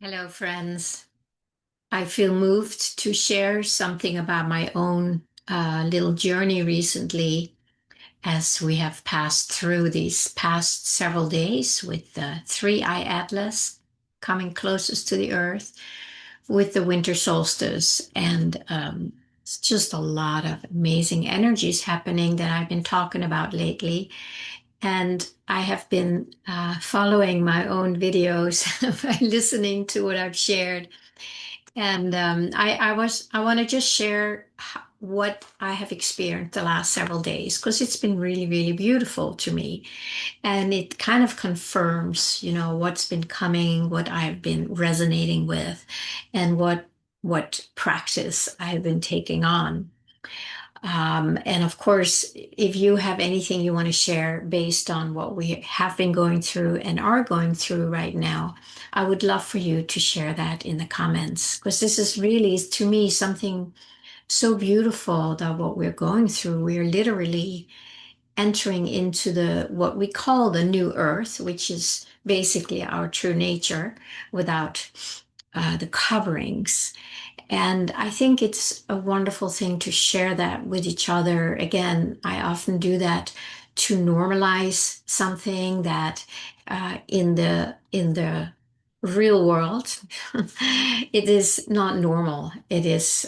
Hello, friends. I feel moved to share something about my own little journey recently as we have passed through these past several days with the three eye atlas coming closest to the earth with the winter solstice. And it's just a lot of amazing energies happening that I've been talking about lately. And I have been following my own videos by listening to what I've shared, and I want to just share what I have experienced the last several days because it's been really, really beautiful to me. And it kind of confirms, what's been coming, what I've been resonating with, and what practice I've been taking on. And of course, if you have anything you want to share based on what we have been going through and are going through right now, I would love for you to share that in the comments because this is really, to me, something so beautiful that what we're going through. We're literally entering into the what we call the new earth, which is basically our true nature without the coverings. And I think it's a wonderful thing to share that with each other. Again, I often do that to normalize something that in the real world it is not normal. It's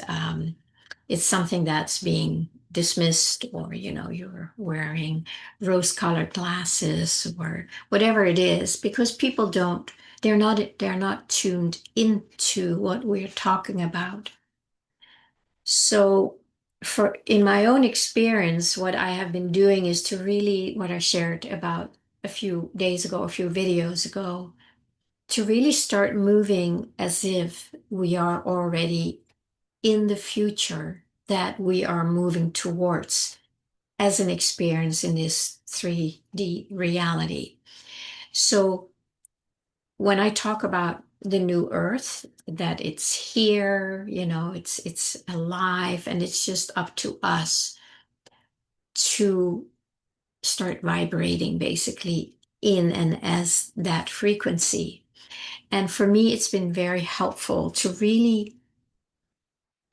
something that's being dismissed, or you're wearing rose-colored glasses or whatever it is, because people don't they're not tuned into what we're talking about. So for in my own experience, what I have been doing is to really, what I shared about a few days ago, a few videos ago, to really start moving as if we are already in the future that we are moving towards as an experience in this 3D reality. So when I talk about the new earth, that it's here, it's alive, and it's just up to us to start vibrating basically in and as that frequency. And for me, it's been very helpful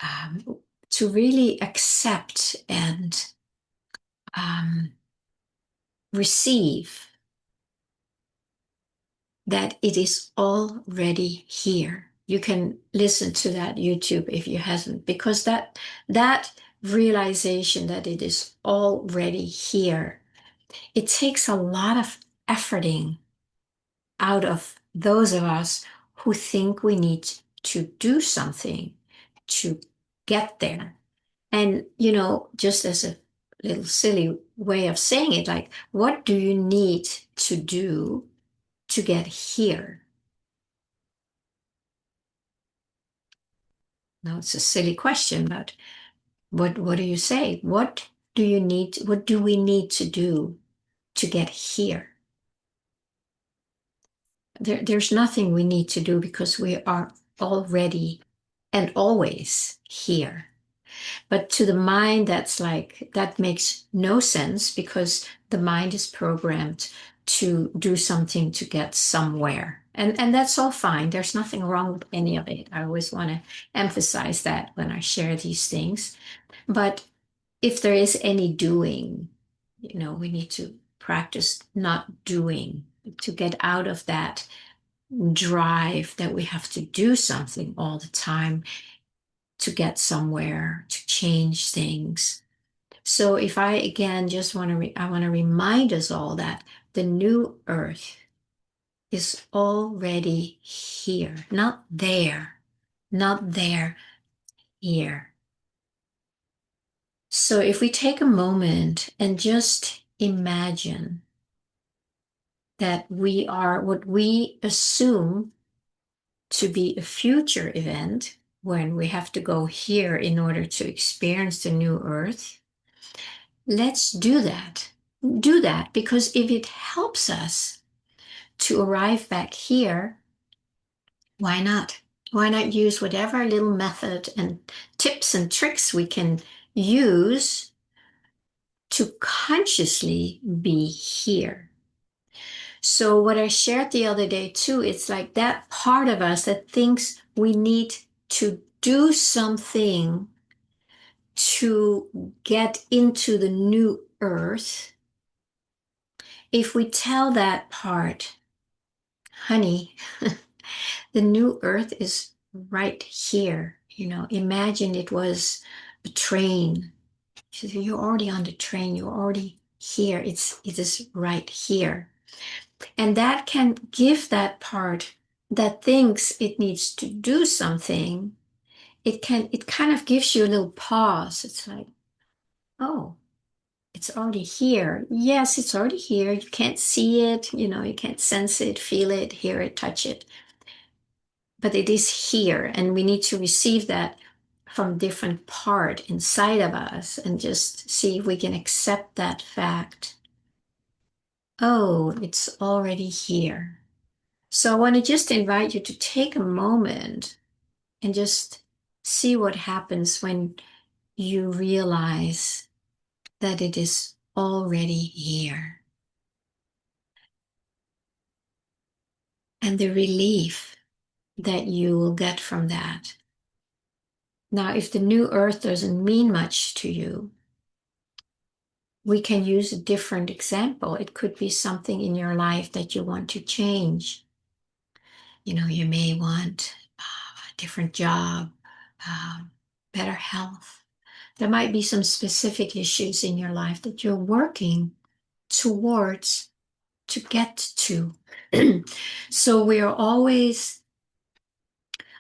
um, to really accept and um, receive that it is already here. You can listen to that YouTube if you hasn't, because that realization that it is already here, it takes a lot of efforting out of those of us who think we need to do something to get there. And, just as a little silly way of saying it, like, what do you need to do to get here? Now, it's a silly question, but what do you say? What do we need to do to get here? There's nothing we need to do because we are already and always here. But to the mind, that's like, that makes no sense because the mind is programmed to do something to get somewhere. And that's all fine. There's nothing wrong with any of it. I always want to emphasize that when I share these things. But if there is any doing, we need to practice not doing to get out of that drive that we have to do something all the time to get somewhere, to change things. So if I again just want to, I want to remind us all that the new earth is already here, not there, not there, here. So if we take a moment and just imagine that we are what we assume to be a future event when we have to go here in order to experience the new earth, let's do that. Do that, because if it helps us to arrive back here, why not? Why not use whatever little method and tips and tricks we can use to consciously be here? So what I shared the other day too, it's like that part of us that thinks we need to do something to get into the new earth. If we tell that part, honey, the new earth is right here. Imagine it was a train. So you're already on the train, you're already here. It is right here. And that can give that part that thinks it needs to do something, it kind of gives you a little pause. It's like, oh, it's already here. Yes, it's already here. You can't see it, you can't sense it, feel it, hear it, touch it. But it is here, and we need to receive that from different part inside of us and just see if we can accept that fact. Oh, it's already here. So I want to just invite you to take a moment and just see what happens when you realize that it is already here. And the relief that you will get from that. Now, if the new earth doesn't mean much to you, we can use a different example. It could be something in your life that you want to change. You may want a different job, better health. There might be some specific issues in your life that you're working towards to get to. So we are always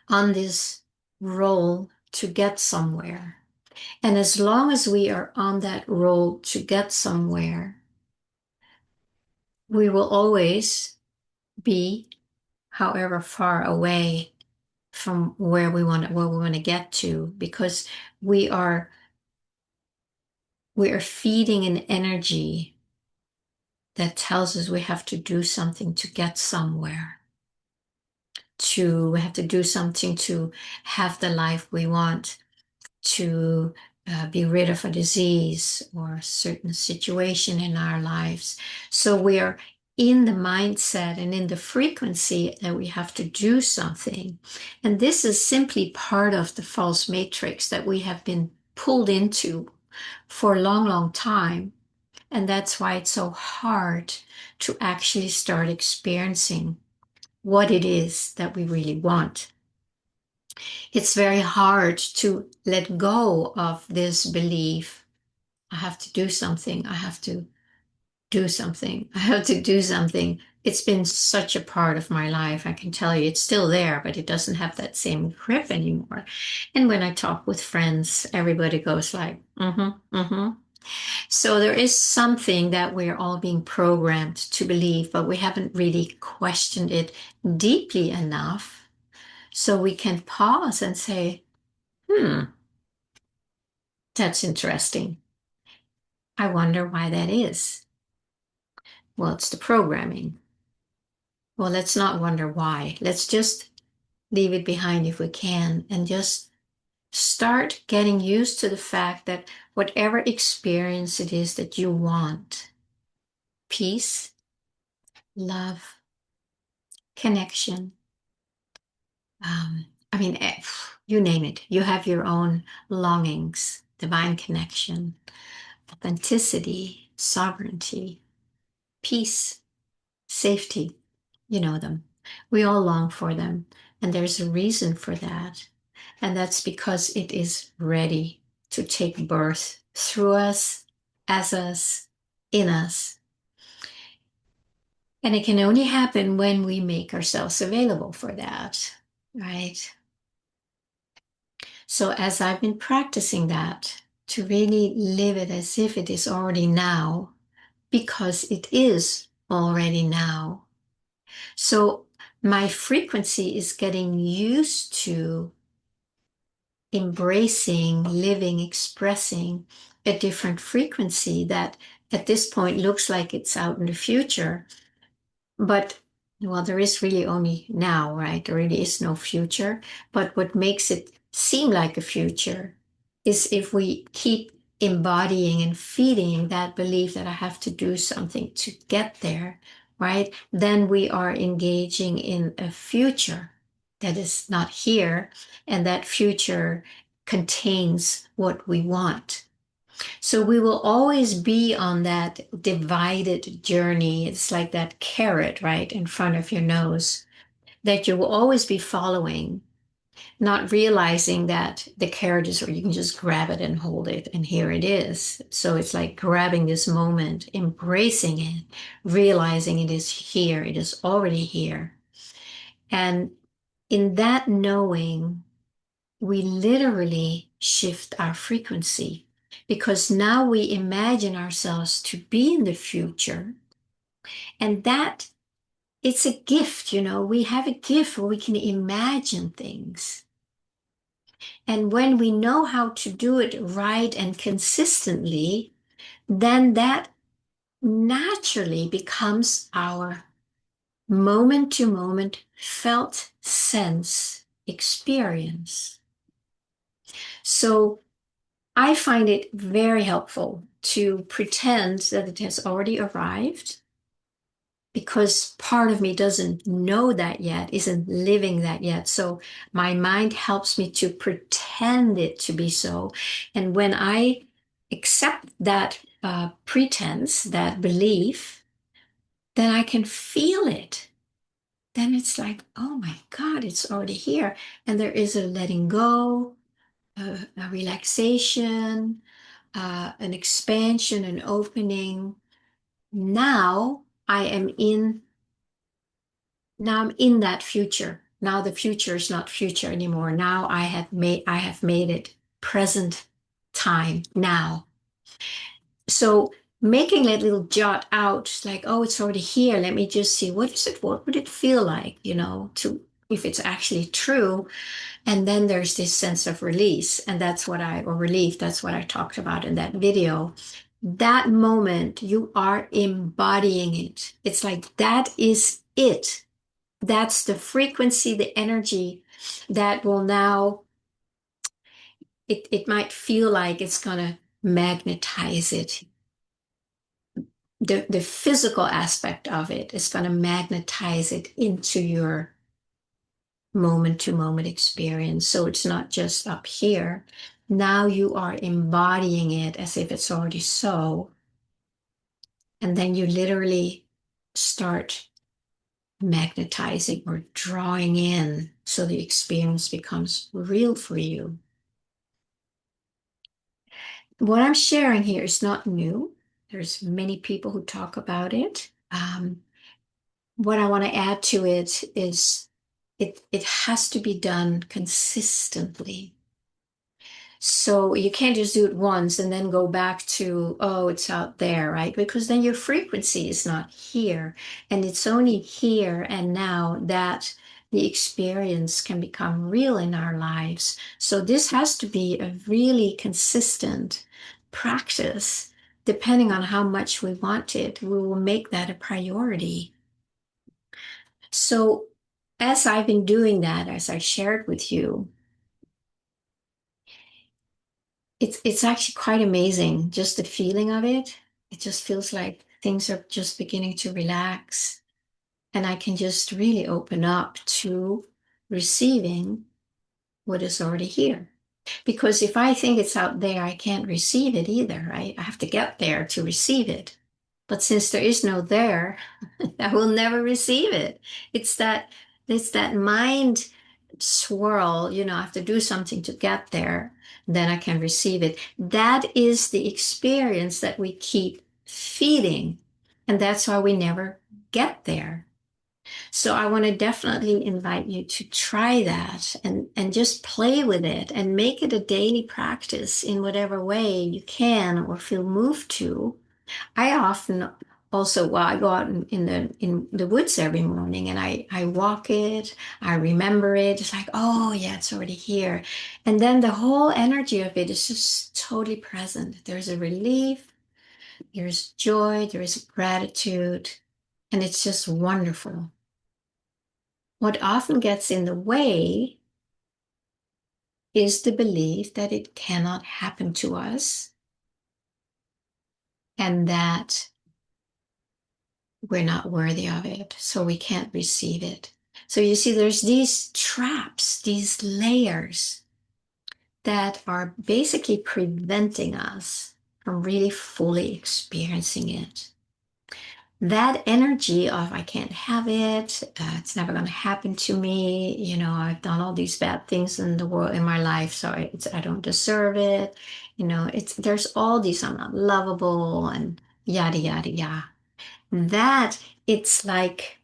on this roll to get somewhere. And as long as we are on that roll to get somewhere, we will always be however far away from where we want to get to, because we are feeding an energy that tells us we have to do something to get somewhere, to have to do something to have the life we want, to be rid of a disease or a certain situation in our lives. So we are in the mindset and in the frequency that we have to do something. And this is simply part of the false matrix that we have been pulled into for a long, long time. And that's why it's so hard to actually start experiencing what it is that we really want. It's very hard to let go of this belief. I have to do something. I have to do something. I have to do something. It's been such a part of my life. I can tell you it's still there, but it doesn't have that same grip anymore. And when I talk with friends, everybody goes like, mm-hmm, mm-hmm. So there is something that we're all being programmed to believe, but we haven't really questioned it deeply enough. So we can pause and say, that's interesting. I wonder why that is. Well, it's the programming. Well, let's not wonder why. Let's just leave it behind if we can and just start getting used to the fact that whatever experience it is that you want, peace, love, connection, I mean, you name it. You have your own longings, divine connection, authenticity, sovereignty, peace, safety. You know them. We all long for them. And there's a reason for that. And that's because it is ready to take birth through us, as us, in us. And it can only happen when we make ourselves available for that, right? So as I've been practicing that, to really live it as if it is already now, because it is already now. So my frequency is getting used to embracing, living, expressing a different frequency that at this point looks like it's out in the future. But, well, there is really only now, right? There really is no future. But what makes it seem like a future is if we keep embodying and feeding that belief that I have to do something to get there, right? Then we are engaging in a future that is not here, and that future contains what we want. So we will always be on that divided journey. It's like that carrot right in front of your nose that you will always be following, not realizing that the carrot is where you can just grab it and hold it, and here it is. So it's like grabbing this moment, embracing it, realizing it is here, it is already here. And in that knowing, we literally shift our frequency because now we imagine ourselves to be in the future. And that it's a gift, we have a gift where we can imagine things. And when we know how to do it right and consistently, then that naturally becomes our moment to moment felt sense experience. So I find it very helpful to pretend that it has already arrived because part of me doesn't know that yet, isn't living that yet. So my mind helps me to pretend it to be so. And when I accept that pretense, that belief, then I can feel it. Then it's like, oh my God, it's already here. And there is a letting go, a relaxation, an expansion, an opening. Now I am in now I'm in that future. Now the future is not future anymore. Now I have made it present time now. So making that little jot out, like, oh, it's already here. Let me just see what is it? What would it feel like, to if it's actually true. And then there's this sense of release, and or relief, that's what I talked about in that video. That moment, you are embodying it. It's like that is it. That's the frequency, the energy that will now, it might feel like it's going to magnetize it. The physical aspect of it is going to magnetize it into your moment to moment experience. So it's not just up here. Now you are embodying it as if it's already so. And then you literally start magnetizing or drawing in so the experience becomes real for you. What I'm sharing here is not new. There's many people who talk about it. What I want to add to it is it has to be done consistently. So you can't just do it once and then go back to, oh, it's out there, right? Because then your frequency is not here. And it's only here and now that the experience can become real in our lives. So this has to be a really consistent practice. Depending on how much we want it, we will make that a priority. So as I've been doing that, as I shared with you, it's actually quite amazing, just the feeling of it. It just feels like things are just beginning to relax, and I can just really open up to receiving what is already here. Because if I think it's out there, I can't receive it either, right? I have to get there to receive it. But since there is no there, I will never receive it. It's that it's that mind swirl, I have to do something to get there, then I can receive it. That is the experience that we keep feeding. And that's why we never get there. So I want to definitely invite you to try that and just play with it and make it a daily practice in whatever way you can or feel moved to. I often also, well, I go out in the woods every morning and I walk it, I remember it. It's like, oh yeah, it's already here. And then the whole energy of it is just totally present. There's a relief, there's joy, there's gratitude, and it's just wonderful. What often gets in the way is the belief that it cannot happen to us and that we're not worthy of it, so we can't receive it. So you see, there's these traps, these layers that are basically preventing us from really fully experiencing it. That energy of I can't have it, it's never going to happen to me, I've done all these bad things in the world in my life, so I don't deserve it. It's there's all these I'm not lovable and yada yada yada. That it's like,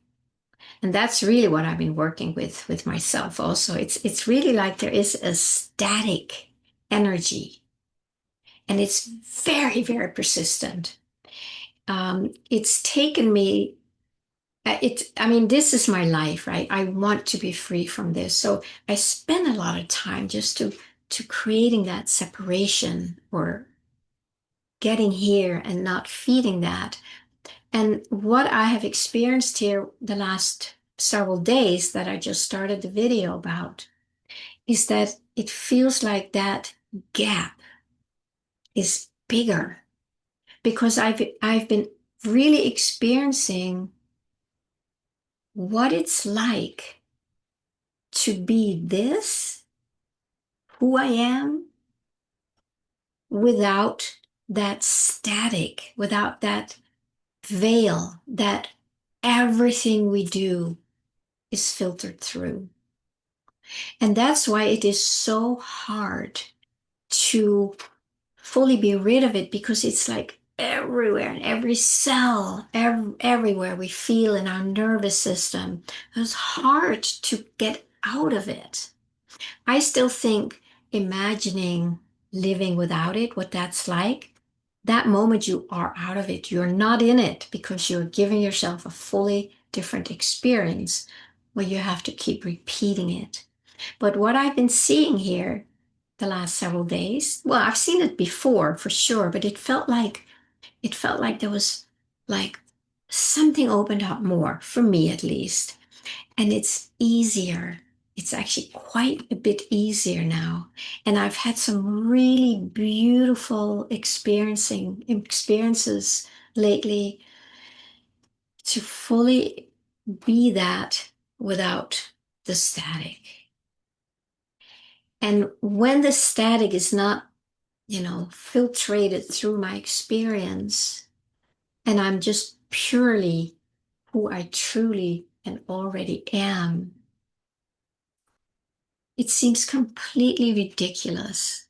and that's really what I've been working with myself also. It's really like there is a static energy, and it's very, very persistent. It's taken me I mean, this is my life, right? I want to be free from this. So I spend a lot of time just to creating that separation or getting here and not feeding that. And what I have experienced here the last several days that I just started the video about is that it feels like that gap is bigger because I've been really experiencing what it's like to be this, who I am, without that static, without that veil that everything we do is filtered through. And that's why it is so hard to fully be rid of it, because it's like everywhere, in every cell, everywhere we feel in our nervous system. It's hard to get out of it. I still think imagining living without it, what that's like, that moment you are out of it, you're not in it because you're giving yourself a fully different experience where you have to keep repeating it. But what I've been seeing here the last several days, well, I've seen it before for sure, but it felt like there was like something opened up more for me at least. And it's easier. It's actually quite a bit easier now. And I've had some really beautiful experiences lately to fully be that without the static. And when the static is not, filtrated through my experience, and I'm just purely who I truly and already am, it seems completely ridiculous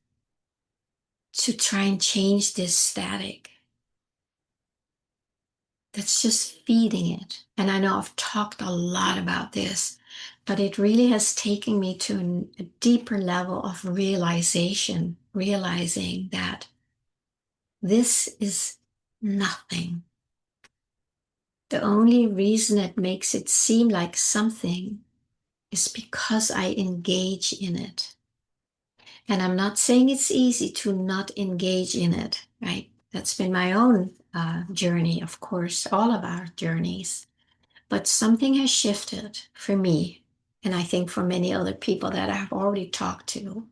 to try and change this static that's just feeding it. And I know I've talked a lot about this, but it really has taken me to a deeper level of realization, realizing that this is nothing. The only reason it makes it seem like something is because I engage in it. And I'm not saying it's easy to not engage in it, right? That's been my own journey, of course, all of our journeys. But something has shifted for me, and I think for many other people that I've already talked to.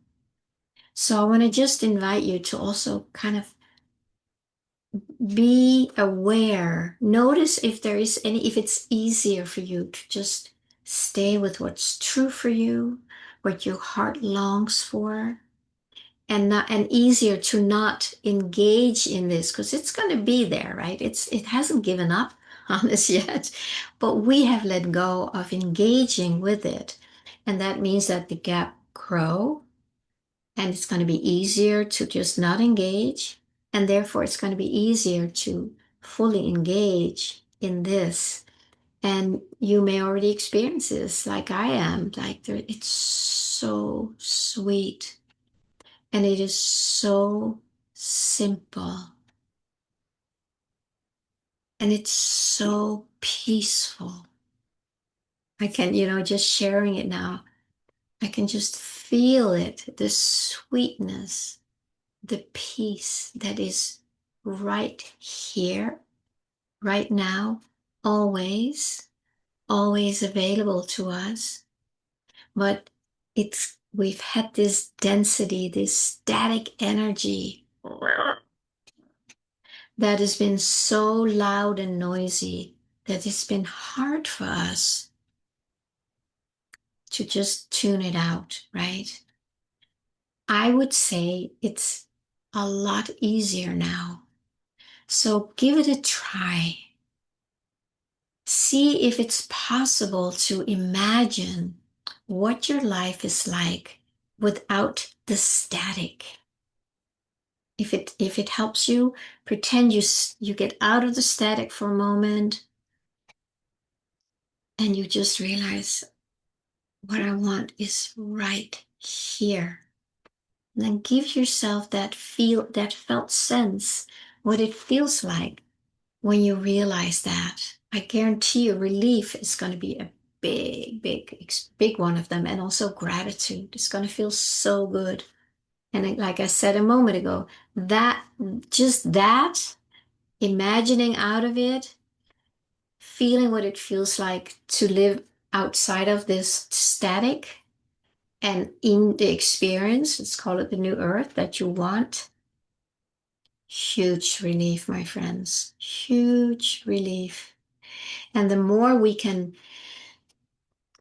So I want to just invite you to also kind of be aware. Notice if there is any, if it's easier for you to just stay with what's true for you, what your heart longs for, and easier to not engage in this because it's going to be there, right? It hasn't given up on us yet, but we have let go of engaging with it, and that means that the gap grow, and it's going to be easier to just not engage, and therefore it's going to be easier to fully engage in this. And you may already experience this like I am, like it's so sweet. And it is so simple. And it's so peaceful. I can, just sharing it now, I can just feel it, the sweetness, the peace that is right here, right now, always, always available to us. But we've had this density, this static energy that has been so loud and noisy that it's been hard for us to just tune it out, right? I would say it's a lot easier now. So give it a try. See if it's possible to imagine what your life is like without the static. If it helps you, pretend you get out of the static for a moment and you just realize what I want is right here. And then give yourself that felt sense, what it feels like when you realize that. I guarantee you relief is going to be a big one of them. And also gratitude. It's going to feel so good. And like I said a moment ago, that just that, imagining out of it, feeling what it feels like to live outside of this static and in the experience, let's call it the new earth that you want. Huge relief, my friends. Huge relief. And the more we can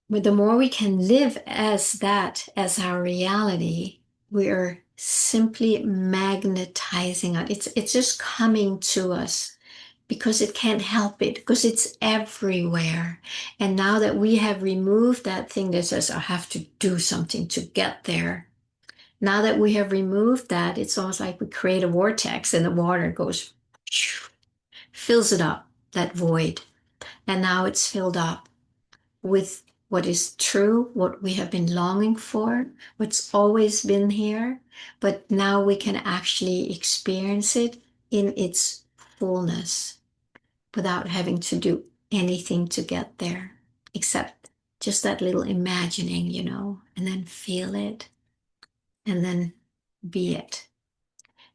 live as that, as our reality, we're simply magnetizing it. It's just coming to us because it can't help it, because it's everywhere. And now that we have removed that thing that says, I have to do something to get there. Now that we have removed that, it's almost like we create a vortex and the water goes, fills it up, that void. And now it's filled up with what is true, what we have been longing for, what's always been here, but now we can actually experience it in its fullness without having to do anything to get there, except just that little imagining, and then feel it and then be it.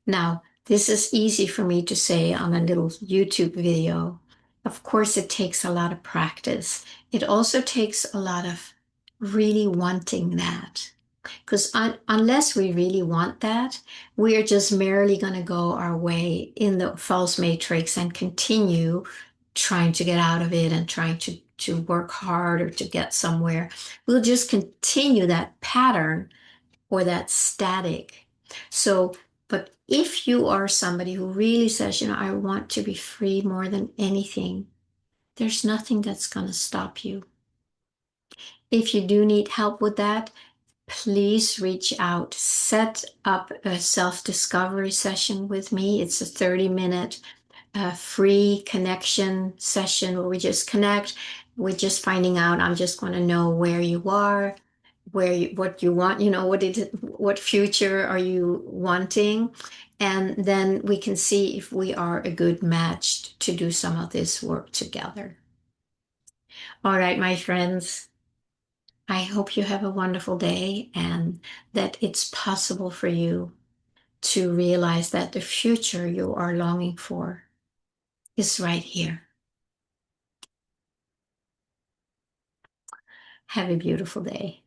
Now, this is easy for me to say on a little YouTube video. Of course, it takes a lot of practice. It also takes a lot of really wanting that. Because unless we really want that, we are just merely going to go our way in the false matrix and continue trying to get out of it and trying to work hard or to get somewhere. We'll just continue that pattern or that static. So, but if you are somebody who really says, I want to be free more than anything, there's nothing that's going to stop you. If you do need help with that, please reach out. Set up a self-discovery session with me. It's a 30-minute free connection session where we just connect. We're just finding out. I'm just going to know where you are, what you want, what future are you wanting, and then we can see if we are a good match to do some of this work together. All right, my friends. I hope you have a wonderful day and that it's possible for you to realize that the future you are longing for is right here. Have a beautiful day.